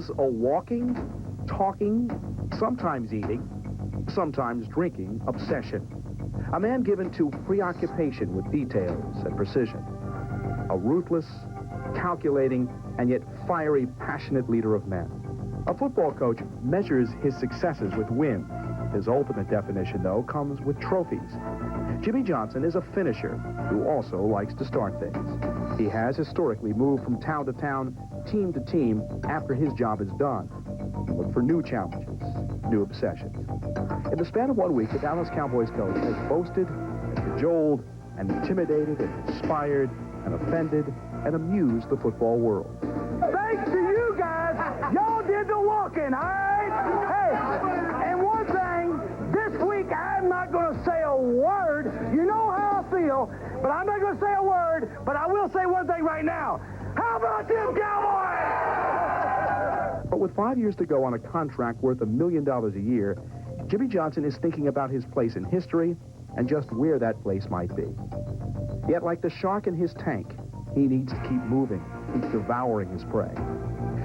is a walking, talking, sometimes eating, sometimes drinking obsession. A man given to preoccupation with details and precision. A ruthless, calculating, and yet fiery, passionate leader of men. A football coach measures his successes with wins. His ultimate definition, though, comes with trophies. Jimmy Johnson is a finisher who also likes to start things. He has historically moved from town to town, team to team, after his job is done. Look for new challenges, new obsessions. In the span of 1 week, the Dallas Cowboys coach has boasted and cajoled and intimidated and inspired and offended and amused the football world. Thanks to you guys, y'all did the walking, all right? Hey, and one thing, this week I'm not going to say a word. You know how I feel, but I'm not going to say a word, but I will say one thing right now. How about them Cowboys? But with 5 years to go on a contract worth $1 million a year, Jimmy Johnson is thinking about his place in history and just where that place might be. Yet, like the shark in his tank, he needs to keep moving, keep devouring his prey.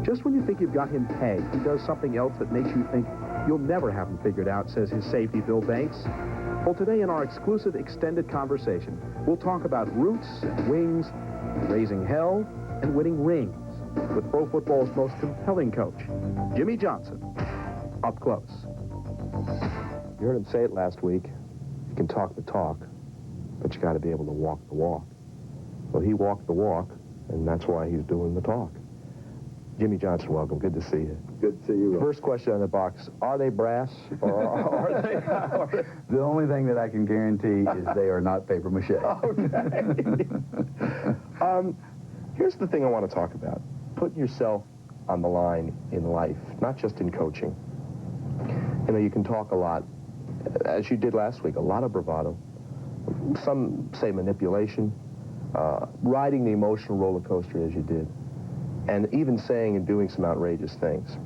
Just when you think you've got him pegged, he does something else that makes you think you'll never have him figured out, says his safety, Bill Banks. Well, today in our exclusive extended conversation, we'll talk about roots and wings, raising hell and winning rings with pro football's most compelling coach, Jimmy Johnson, up close. You heard him say it last week. You can talk the talk, but you got to be able to walk the walk. Well, he walked the walk, and that's why he's doing the talk. Jimmy Johnson, welcome. Good to see you. Good to see you, Rob. First question on the box, are they brass or are they... The only thing that I can guarantee is they are not paper mache. Okay. Here's the thing I want to talk about. Putting yourself on the line in life, not just in coaching. You know, you can talk a lot, as you did last week, a lot of bravado. Some say manipulation, riding the emotional roller coaster as you did, and even saying and doing some outrageous things.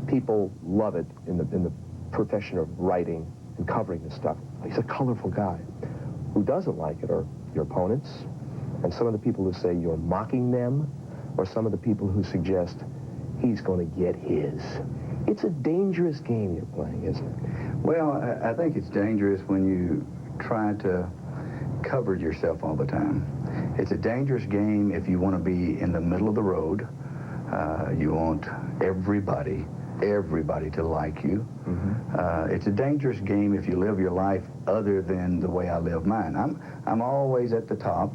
People love it in the profession of writing and covering this stuff. He's a colorful guy. Who doesn't like it are your opponents, and some of the people who say you're mocking them, or some of the people who suggest he's going to get his. It's a dangerous game you're playing, isn't it? Well, I think it's dangerous when you try to cover yourself all the time. It's a dangerous game if you want to be in the middle of the road. You want everybody to like you. Mm-hmm. It's a dangerous game if you live your life other than the way I live mine. I'm always at the top,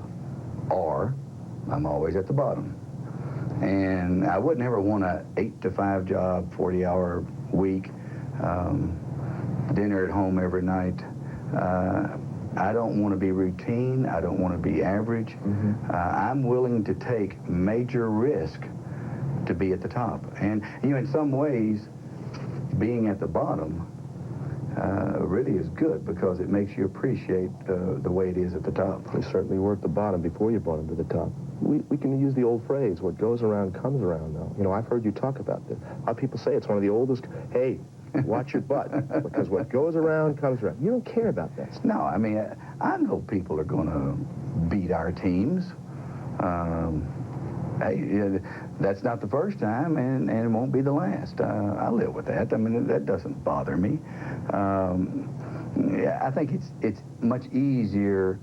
or I'm always at the bottom. And I would never want an 8-to-5 job, 40-hour week, dinner at home every night. I don't want to be routine. I don't want to be average. Mm-hmm. I'm willing to take major risk to be at the top. And, you know, in some ways, being at the bottom really is good because it makes you appreciate the way it is at the top. You certainly were at the bottom before you brought him to the top. We can use the old phrase, what goes around comes around, though. You know, I've heard you talk about this. A lot of people say it's one of the oldest, hey, watch your butt, because what goes around comes around. You don't care about that stuff. No, I mean, I know people are going to beat our teams. Hey, that's not the first time, and it won't be the last. I live with that. I mean, that doesn't bother me. Yeah, I think it's much easier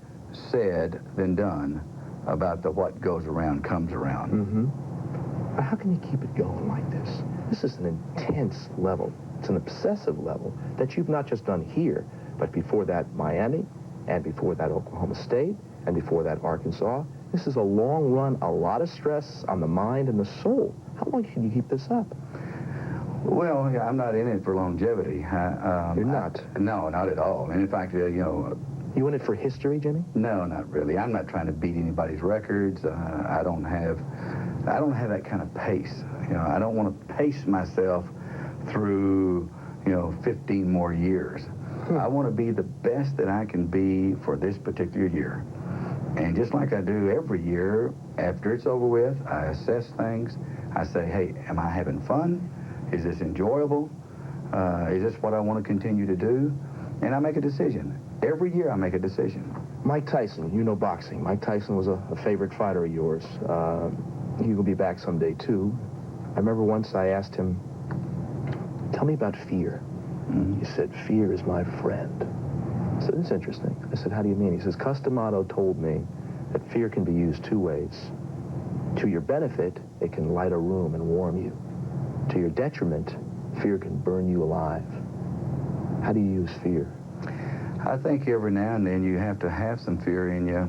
said than done about the what goes around comes around. Mm-hmm. But how can you keep it going like this? This is an intense level. It's an obsessive level that you've not just done here, but before that Miami, and before that Oklahoma State, and before that Arkansas. This is a long run, a lot of stress on the mind and the soul. How long can you keep this up? Well, yeah, I'm not in it for longevity. You're not? No, not at all. And in fact, you know... You in it for history, Jimmy? No, not really. I'm not trying to beat anybody's records. I don't have that kind of pace. You know, I don't want to pace myself through, 15 more years. I want to be the best that I can be for this particular year. And just like I do every year, after it's over with, I assess things. I say, hey, am I having fun? Is this enjoyable? Is this what I want to continue to do? And I make a decision. Every year I make a decision. Mike Tyson, you know boxing. Mike Tyson was a favorite fighter of yours. He will be back someday, too. I remember once I asked him, tell me about fear. He said, fear is my friend. I said, it's interesting. I said, how do you mean? He says, Customato told me that fear can be used two ways. To your benefit, it can light a room and warm you. To your detriment, fear can burn you alive. How do you use fear? I think every now and then you have to have some fear in you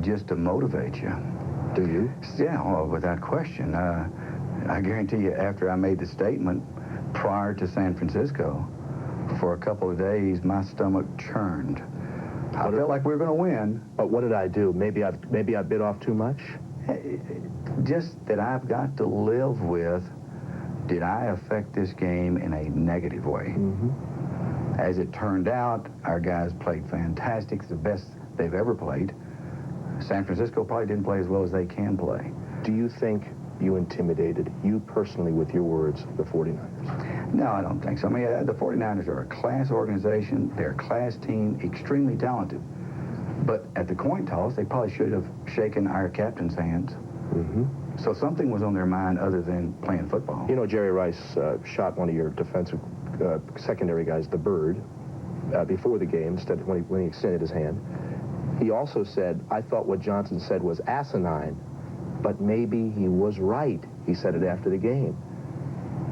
just to motivate you. Do you? Yeah, well, without question. I guarantee you, after I made the statement prior to San Francisco, for a couple of days, my stomach churned. I felt like we were going to win. But what did I do? Maybe I bit off too much? Just that I've got to live with, did I affect this game in a negative way? As it turned out, our guys played fantastic, the best they've ever played. San Francisco probably didn't play as well as they can play. Do you think you intimidated, you personally, with your words, the 49ers? No, I don't think so. I mean, the 49ers are a class organization. They're a class team, extremely talented. But at the coin toss, they probably should have shaken our captain's hands. So something was on their mind other than playing football. You know, Jerry Rice shot one of your defensive secondary guys, the bird, before the game, instead when he extended his hand. He also said, I thought what Johnson said was asinine, but maybe he was right. He said it after the game.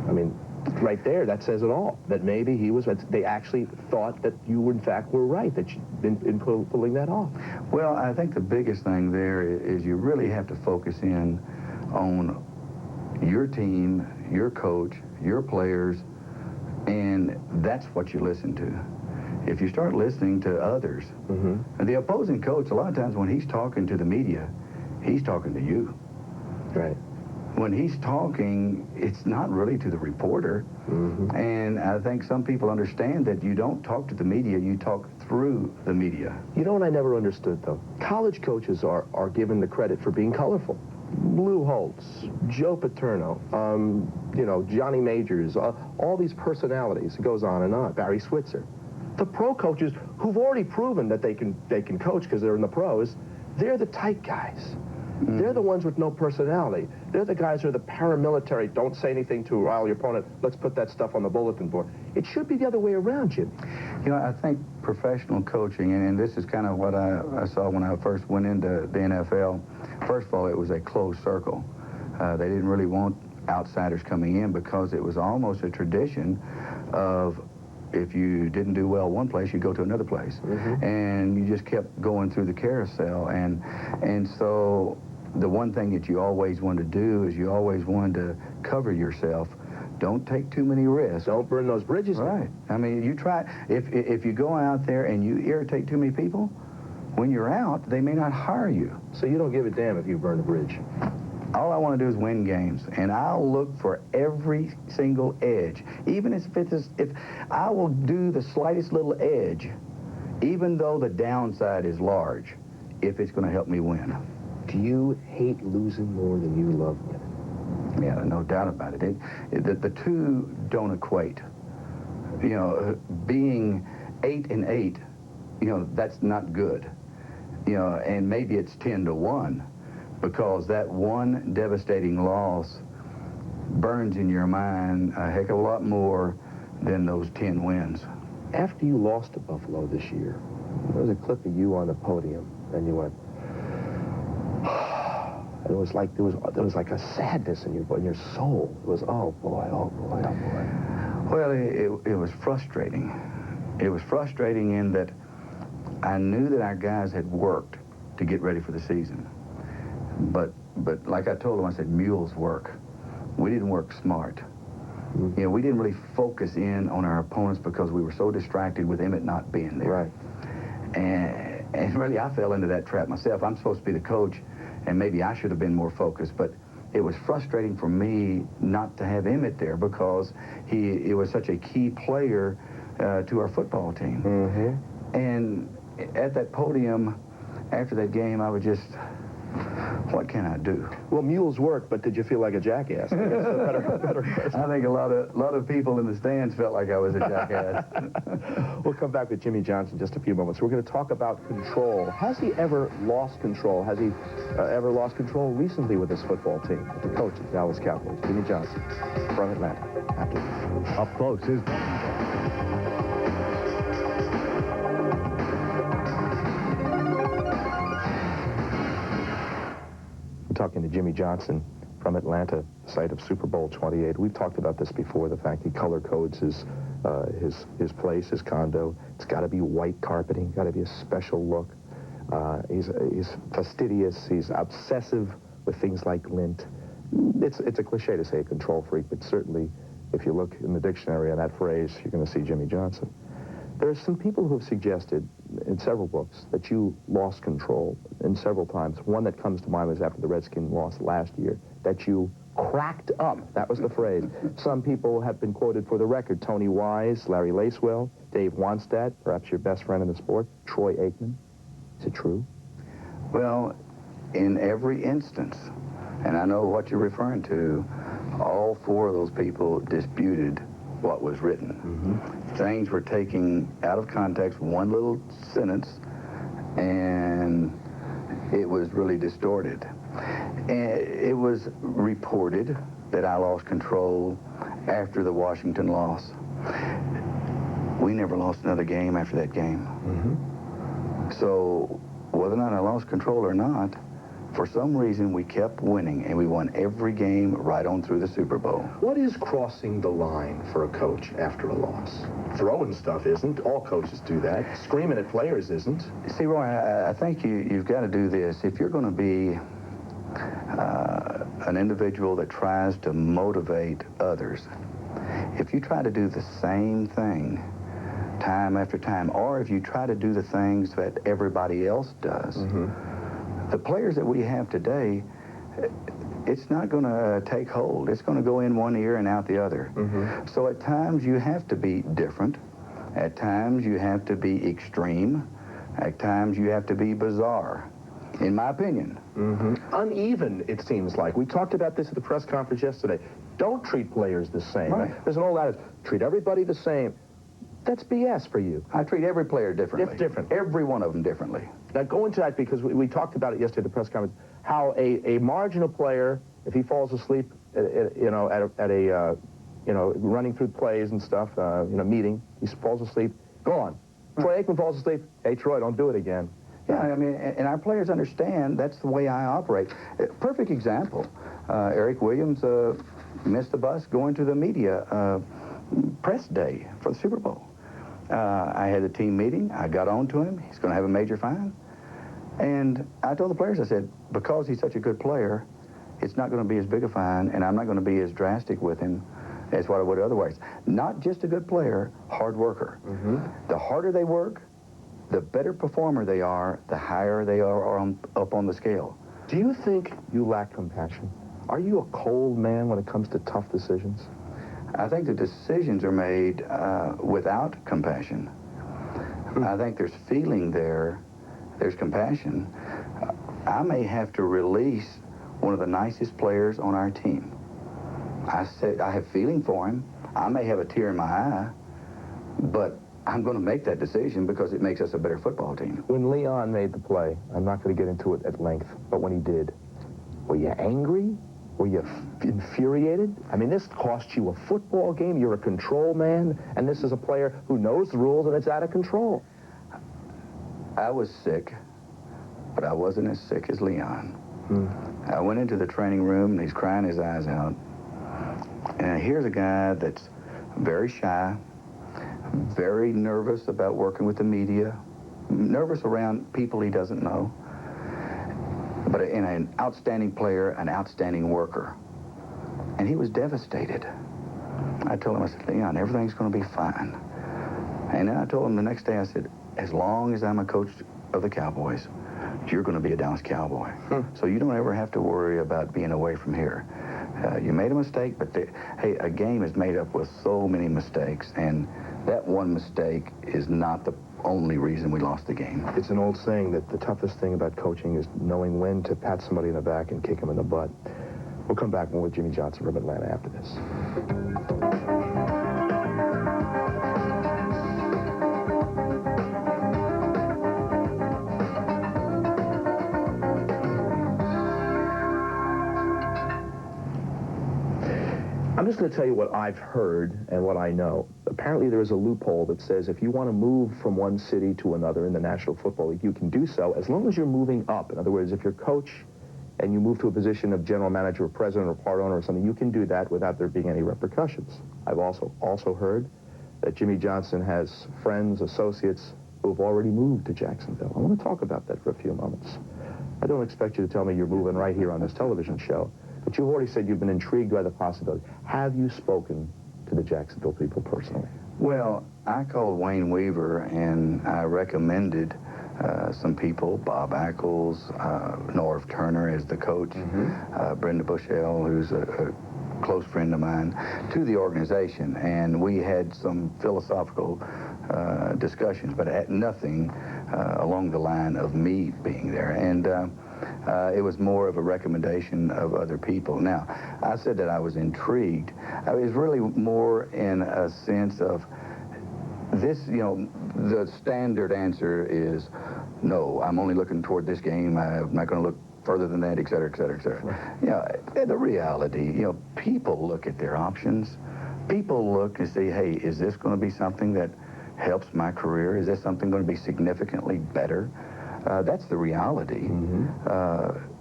I mean, right there, that says it all. That maybe he was right. They actually thought that you, in fact, were right, that you, in pulling that off. Well, I think the biggest thing there is you really have to focus in on your team, your coach, your players, and that's what you listen to. If you start listening to others, and the opposing coach, a lot of times when he's talking to the media, he's talking to you. Right. When he's talking, it's not really to the reporter. And I think some people understand that you don't talk to the media, you talk through the media. You know what I never understood, though? College coaches are given the credit for being colorful. Lou Holtz, Joe Paterno, you know, Johnny Majors, all these personalities. It goes on and on. Barry Switzer. The pro coaches who've already proven that they can coach because they're in the pros, they're the tight guys. They're the ones with no personality. They're the guys who are the paramilitary. Don't say anything to rile your opponent. Let's put that stuff on the bulletin board. It should be the other way around, Jim. You know, I think professional coaching, and this is kind of what I saw when I first went into the NFL. First of all, it was a closed circle. They didn't really want outsiders coming in because it was almost a tradition of if you didn't do well one place, you go to another place. And you just kept going through the carousel. And so the one thing that you always wanted to do is you always wanted to cover yourself. Don't take too many risks. Don't burn those bridges. Right. I mean, you try, if you go out there and you irritate too many people, when you're out, they may not hire you. So you don't give a damn if you burn a bridge. All I want to do is win games, and I'll look for every single edge. Even if I will do the slightest little edge, even though the downside is large, if it's going to help me win. Do you hate losing more than you love winning? Yeah, no doubt about it. The two don't equate. You know, being 8-8, you know, that's not good. You know, and maybe it's 10-1. Because that one devastating loss burns in your mind a heck of a lot more than those 10 wins. After you lost to Buffalo this year, there was a clip of you on the podium, and you went, and it was like there was like a sadness in your soul. It was, oh boy, oh boy, oh boy. Well, it was frustrating. It was frustrating in that I knew that our guys had worked to get ready for the season. But like I told them, I said, mules work. We didn't work smart. You know, we didn't really focus in on our opponents because we were so distracted with Emmett not being there. Right. And really, I fell into that trap myself. I'm supposed to be the coach, and maybe I should have been more focused. But it was frustrating for me not to have Emmett there because he was such a key player to our football team. And at that podium, after that game, I was just what can I do? Well, mules work, but did you feel like a jackass? I guess it's a better question. I think a lot of people in the stands felt like I was a jackass. We'll come back with Jimmy Johnson in just a few moments. We're going to talk about control. Has he ever lost control? Has he ever lost control recently with his football team? The coach of the Dallas Cowboys, Jimmy Johnson, from Atlanta. After this. Up close is... Talking to Jimmy Johnson from Atlanta, site of Super Bowl 28. We've talked about this before, the fact he color codes his place, his condo. It's got to be white carpeting, got to be a special look. He's fastidious, he's obsessive with things like lint. It's a cliche to say a control freak, but certainly if you look in the dictionary on that phrase, you're going to see Jimmy Johnson. There are some people who have suggested in several books that you lost control in several times. One that comes to mind was after the Redskins lost last year, that you cracked up. That was the phrase. Some people have been quoted for the record. Tony Wise, Larry Lacewell, Dave Wanstadt, perhaps your best friend in the sport, Troy Aikman. Is it true? Well, in every instance, and I know what you're referring to, all four of those people disputed what was written. Mm-hmm. Things were taken out of context, one little sentence, and it was really distorted. And it was reported that I lost control after the Washington loss. We never lost another game after that game. Mm-hmm. So whether or not I lost control or not, for some reason, we kept winning, and we won every game right on through the Super Bowl. What is crossing the line for a coach after a loss? Throwing stuff isn't. All coaches do that. Screaming at players isn't. See, Roy, I think you've got to do this. If you're going to be an individual that tries to motivate others, if you try to do the same thing time after time, or if you try to do the things that everybody else does, mm-hmm. The players that we have today, it's not going to take hold. It's going to go in one ear and out the other. Mm-hmm. So at times you have to be different. At times you have to be extreme. At times you have to be bizarre, in my opinion. Mm-hmm. Uneven, it seems like. We talked about this at the press conference yesterday. Don't treat players the same. Right. There's an old adage, treat everybody the same. That's BS for you. I treat every player differently. Different. Every one of them differently. Now, go into that because we talked about it yesterday at the press conference, how a marginal player, if he falls asleep, running through plays and stuff, meeting, he falls asleep, gone. Troy Aikman falls asleep, hey, Troy, don't do it again. Yeah, I mean, and our players understand that's the way I operate. Perfect example, Eric Williams missed the bus going to the media press day for the Super Bowl. I had a team meeting. I got on to him. He's going to have a major fine. And I told the players, I said, because he's such a good player, it's not going to be as big a fine, and I'm not going to be as drastic with him as what I would otherwise. Not just a good player, hard worker. Mm-hmm. The harder they work, the better performer they are, the higher they are up on the scale. Do you think you lack compassion? Are you a cold man when it comes to tough decisions? I think the decisions are made without compassion. I think there's feeling there. There's compassion. I may have to release one of the nicest players on our team. I have feeling for him. I may have a tear in my eye, but I'm going to make that decision because it makes us a better football team. When Leon made the play, I'm not going to get into it at length, but when he did, were you angry? Were you infuriated? I mean, this cost you a football game. You're a control man, and this is a player who knows the rules, and it's out of control. I was sick, but I wasn't as sick as Leon. I went into the training room, and he's crying his eyes out. And here's a guy that's very shy, very nervous about working with the media, nervous around people he doesn't know, but an outstanding player, an outstanding worker. And he was devastated. I told him, I said, Leon, everything's going to be fine. And then I told him the next day, I said, as long as I'm a coach of the Cowboys, you're going to be a Dallas Cowboy. So you don't ever have to worry about being away from here. You made a mistake, but hey, a game is made up with so many mistakes, and that one mistake is not the only reason we lost the game. It's an old saying that the toughest thing about coaching is knowing when to pat somebody in the back and kick him in the butt. We'll come back more with Jimmy Johnson from Atlanta after this. I'm just going to tell you what I've heard and what I know. Apparently there is a loophole that says if you want to move from one city to another in the National Football League, you can do so as long as you're moving up. In other words, if you're coach and you move to a position of general manager or president or part owner or something, you can do that without there being any repercussions. I've also heard that Jimmy Johnson has friends, associates who have already moved to Jacksonville. I want to talk about that for a few moments. I don't expect you to tell me you're moving right here on this television show, but you've already said you've been intrigued by the possibility. Have you spoken to the Jacksonville people personally? Well, I called Wayne Weaver and I recommended some people, Bob Ackles, Norv Turner as the coach, Brenda Bushell, who's a close friend of mine, to the organization. And we had some philosophical discussions, but had nothing along the line of me being there. And it was more of a recommendation of other people. Now, I said that I was intrigued. I was really more in a sense of this, you know, the standard answer is, no, I'm only looking toward this game. I'm not going to look further than that, et cetera, et cetera, et cetera. Right. You know, the reality, you know, people look at their options. People look and say, hey, is this going to be something that helps my career? Is this something going to be significantly better? That's the reality.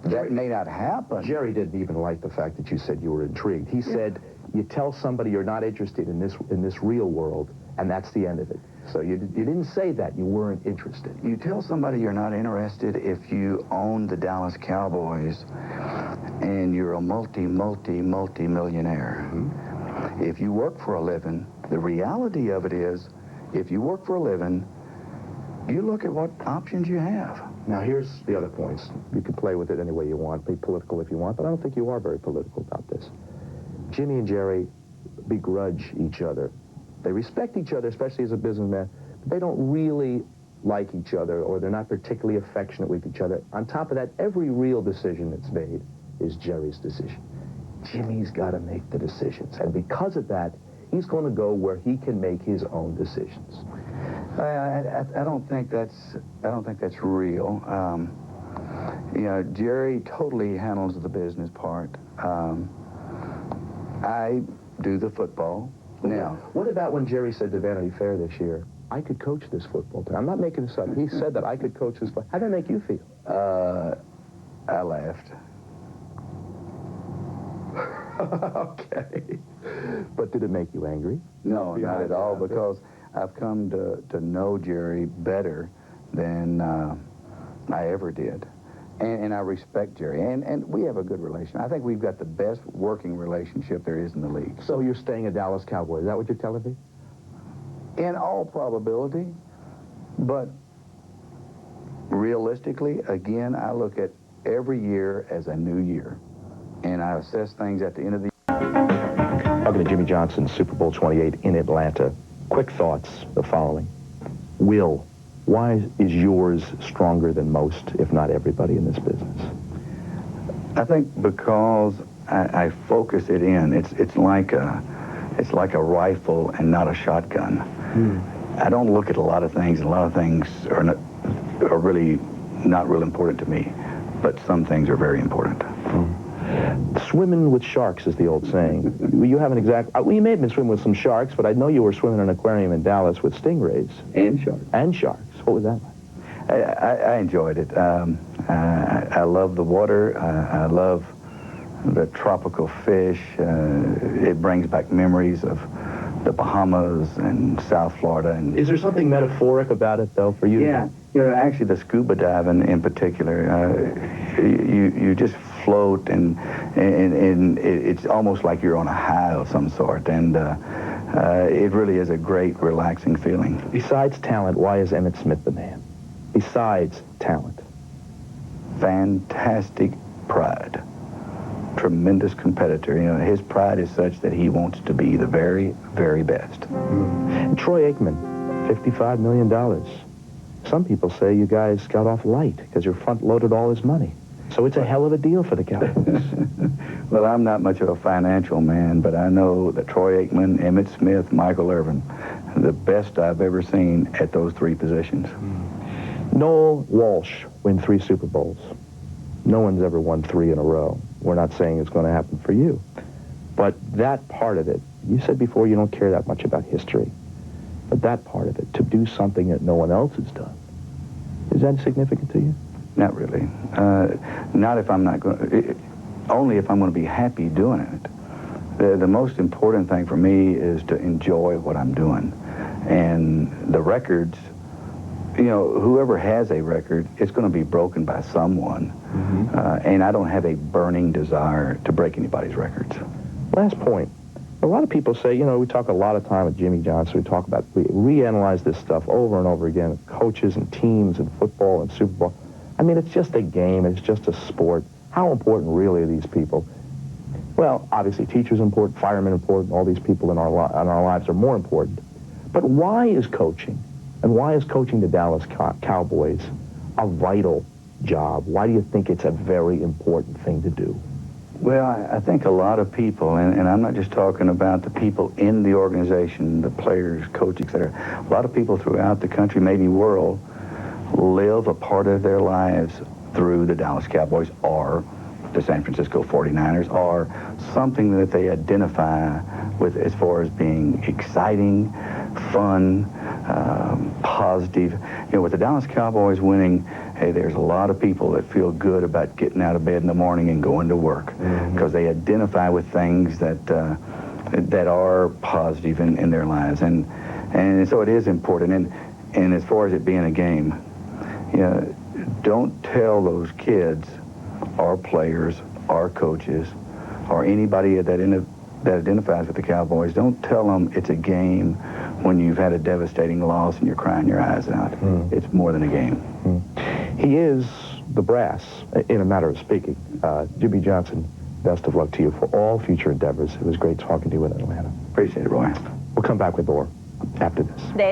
That may not happen. Jerry didn't even like the fact that you said you were intrigued. He said, you tell somebody you're not interested in this real world, and that's the end of it. So you didn't say that you weren't interested. You tell somebody you're not interested if you own the Dallas Cowboys and you're a multi-millionaire. If you work for a living, the reality of it is, if you work for a living, you look at what options you have. Now, here's the other points. You can play with it any way you want, be political if you want, but I don't think you are very political about this. Jimmy and Jerry begrudge each other. They respect each other, especially as a businessman, but they don't really like each other, or they're not particularly affectionate with each other. On top of that, every real decision that's made is Jerry's decision. Jimmy's got to make the decisions, and because of that, he's going to go where he can make his own decisions. I don't think that's real. You know, Jerry totally handles the business part. I do the football. Now, what about when Jerry said to Vanity Fair this year, I could coach this football team? I'm not making this up. He said that I could coach this football. How did that make you feel? I laughed. Okay. But did it make you angry? No, not at all, because I've come to know Jerry better than I ever did. And I respect Jerry, and we have a good relation. I think we've got the best working relationship there is in the league. So you're staying a Dallas Cowboy. Is that what you're telling me? In all probability, but realistically, again, I look at every year as a new year, and I assess things at the end of the year. Talking to Jimmy Johnson, Super Bowl 28 in Atlanta. Quick thoughts, the following. Will, why is yours stronger than most, if not everybody, in this business? I think because I focus it in. It's like a rifle and not a shotgun. I don't look at a lot of things, and a lot of things are really not real important to me, but some things are very important. Swimming with sharks is the old saying. You haven't well, you may have been swimming with some sharks, but I know you were swimming in an aquarium in Dallas with stingrays. And sharks. And sharks. What was that like? I enjoyed it. I love the water. I love the tropical fish. It brings back memories of the Bahamas and South Florida. And is there something metaphoric about it, though, for you? Yeah. You know, actually, the scuba diving in particular, you just float, and it's almost like you're on a high of some sort, and it really is a great, relaxing feeling. Besides talent, why is Emmitt Smith the man? Besides talent. Fantastic pride. Tremendous competitor. You know, his pride is such that he wants to be the very, very best. And Troy Aikman, $55 million. Some people say you guys got off light because you front-loaded all his money. So it's a hell of a deal for the Cowboys. Well, I'm not much of a financial man, but I know that Troy Aikman, Emmitt Smith, Michael Irvin, the best I've ever seen at those three positions. Noel Walsh win 3 Super Bowls. No one's ever won 3 in a row. We're not saying it's going to happen for you. But that part of it, you said before you don't care that much about history. But that part of it, to do something that no one else has done, is that significant to you? Not really. Not if I'm not going. Only if I'm going to be happy doing it. The most important thing for me is to enjoy what I'm doing, and the records. You know, whoever has a record, it's going to be broken by someone, and I don't have a burning desire to break anybody's records. Last point. A lot of people say, you know, we talk a lot of time with Jimmy Johnson. We talk about, we reanalyze this stuff over and over again, coaches and teams and football and Super Bowl. I mean, it's just a game. It's just a sport. How important really are these people? Well, obviously, teachers important, firemen important, all these people in our lives are more important. But why is coaching, and why is coaching the Dallas Cowboys a vital job? Why do you think it's a very important thing to do? Well, I think a lot of people, and I'm not just talking about the people in the organization, the players, coaches, etc. A lot of people throughout the country, maybe world, live a part of their lives through the Dallas Cowboys or the San Francisco 49ers or something that they identify with as far as being exciting, fun, positive. You know, with the Dallas Cowboys winning, hey, there's a lot of people that feel good about getting out of bed in the morning and going to work because they identify with things that that are positive in their lives, and so it is important. And as far as it being a game, you know, don't tell those kids, or players, or coaches, or anybody that identifies with the Cowboys, don't tell them it's a game when you've had a devastating loss and you're crying your eyes out. It's more than a game. He is the brass, in a matter of speaking. Jimmy Johnson, best of luck to you for all future endeavors. It was great talking to you in Atlanta. Appreciate it, Roy. We'll come back with more after this.